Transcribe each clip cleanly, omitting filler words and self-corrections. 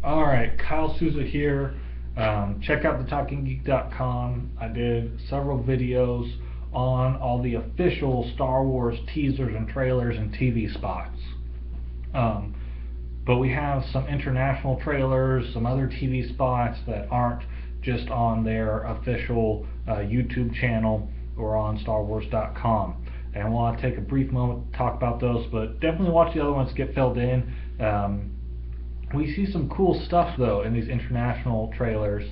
Alright, Kyle Souza here. Check out thetalkinggeek.com. I did several videos on all the official Star Wars teasers and trailers and TV spots. But we have some international trailers, some other TV spots that aren't just on their official YouTube channel or on StarWars.com. And I want to take a brief moment to talk about those, but definitely watch the other ones get filled in. We see some cool stuff though in these international trailers.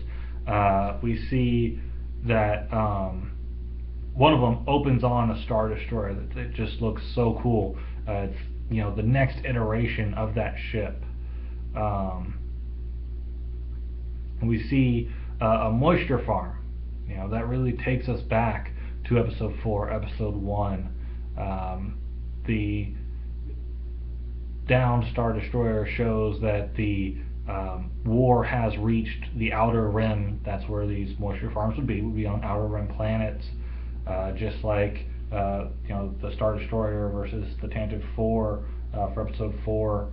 We see that one of them opens on a Star Destroyer that just looks so cool. It's the next iteration of that ship. We see a moisture farm. That really takes us back to Episode 4, Episode 1. The downed Star Destroyer shows that the war has reached the outer rim. That's where these moisture farms would be on outer rim planets, just like the Star Destroyer versus the Tantive 4 for Episode 4.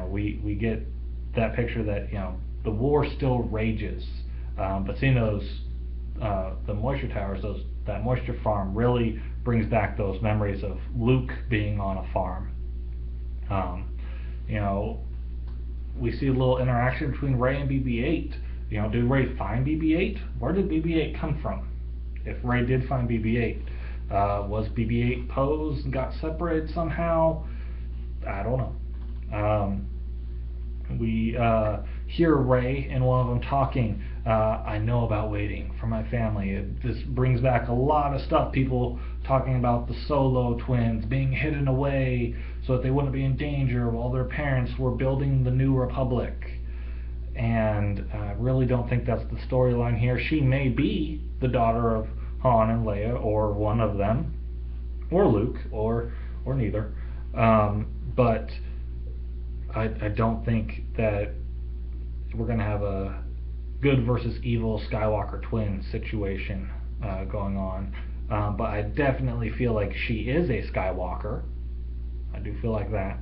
We get that picture that the war still rages, but seeing those the moisture towers, that moisture farm really brings back those memories of Luke being on a farm. We see a little interaction between Rey and BB-8. Did Rey find BB-8? Where did BB-8 come from? If Rey did find BB-8, was BB-8 posed and got separated somehow? I don't know. We hear Rey and one of them talking, I know about waiting for my family. This brings back a lot of stuff. People talking about the Solo twins being hidden away so that they wouldn't be in danger while their parents were building the New Republic. And I really don't think that's the storyline here. She may be the daughter of Han and Leia, or one of them, or Luke, or neither. But I don't think that we're going to have a good versus evil Skywalker twin situation going on. But I definitely feel like she is a Skywalker. I do feel like that.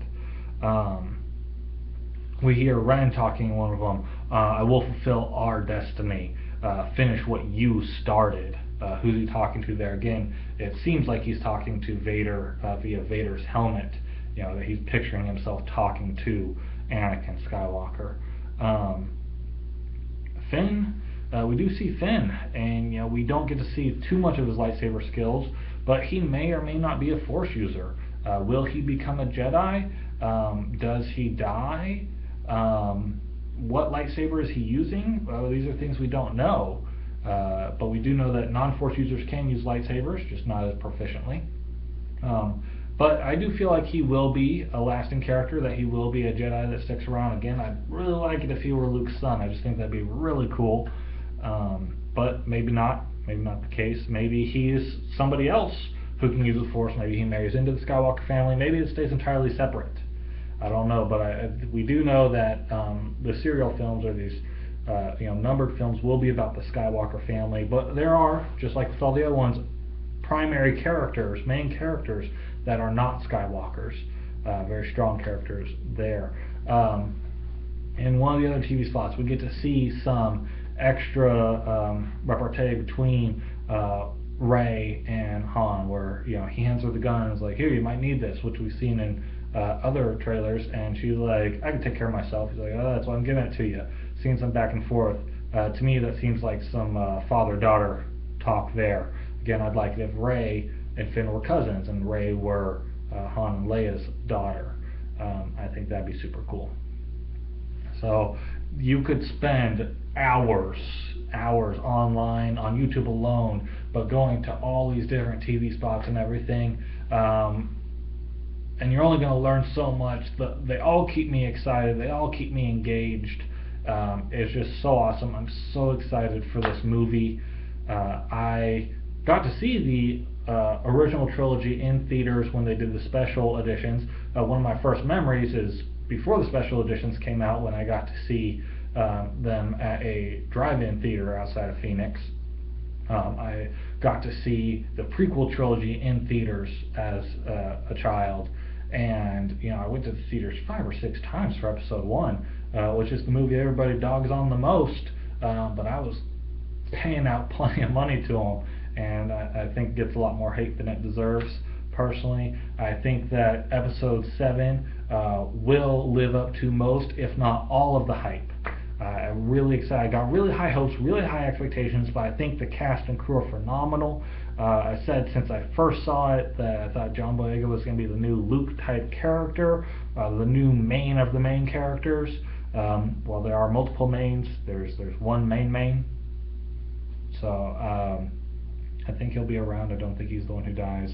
We hear Ren talking, one of them, I will fulfill our destiny, finish what you started. Who's he talking to there? Again, it seems like he's talking to Vader via Vader's helmet. That he's picturing himself talking to Anakin Skywalker. Finn, we do see Finn, and we don't get to see too much of his lightsaber skills, but he may or may not be a Force user. Will he become a Jedi? Does he die? What lightsaber is he using? These are things we don't know, but we do know that non-Force users can use lightsabers, just not as proficiently. But I do feel like he will be a lasting character, that he will be a Jedi that sticks around. Again, I'd really like it if he were Luke's son. I just think that'd be really cool. But maybe not the case. Maybe he is somebody else who can use the Force. Maybe he marries into the Skywalker family. Maybe it stays entirely separate. I don't know, but we do know that the serial films, or these numbered films, will be about the Skywalker family. But there are, just like with all the other ones, primary characters, main characters that are not Skywalkers, very strong characters there. In one of the other TV spots, we get to see some extra repartee between Rey and Han, where he hands her the gun and is like, here, you might need this, which we've seen in other trailers, and she's like, I can take care of myself. He's like, oh, that's why I'm giving it to you. Seeing some back and forth. To me, that seems like some father-daughter talk there. Again, I'd like it if Rey and Finn were cousins, and Rey were Han and Leia's daughter. I think that'd be super cool. So you could spend hours online on YouTube alone, but going to all these different TV spots and everything, and you're only going to learn so much. They all keep me excited. They all keep me engaged. It's just so awesome. I'm so excited for this movie. I got to see the original trilogy in theaters when they did the special editions. One of my first memories is before the special editions came out, when I got to see them at a drive-in theater outside of Phoenix. I got to see the prequel trilogy in theaters as a child, and I went to the theaters 5 or 6 times for episode 1. which is the movie everybody dogs on the most, but I was paying out plenty of money to him, and I think it gets a lot more hate than it deserves. Personally, I think that episode 7 will live up to most, if not all, of the hype. I'm really excited. I got really high hopes, really high expectations, but I think the cast and crew are phenomenal. I said since I first saw it that I thought John Boyega was going to be the new Luke-type character, the new main of the main characters. Well, there are multiple mains. There's one main. So I think he'll be around. I don't think he's the one who dies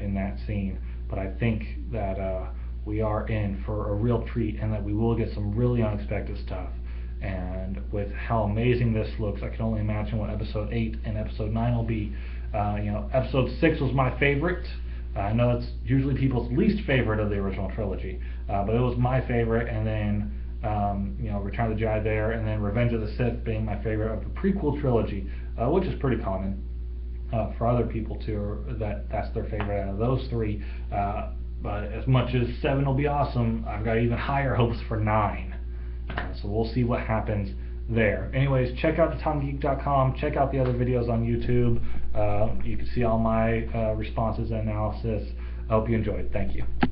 in that scene, but I think that we are in for a real treat, and that we will get some really unexpected stuff. And with how amazing this looks, I can only imagine what episode 8 and episode 9 will be. Episode 6 was my favorite. I know it's usually people's least favorite of the original trilogy, but it was my favorite. And then Return of the Jedi there, and then Revenge of the Sith being my favorite of the prequel trilogy, which is pretty common for other people too, that's their favorite out of those 3. But as much as 7 will be awesome, I've got even higher hopes for 9. So we'll see what happens there. Anyways, check out thetomgeek.com, check out the other videos on YouTube. You can see all my responses and analysis. I hope you enjoyed. Thank you.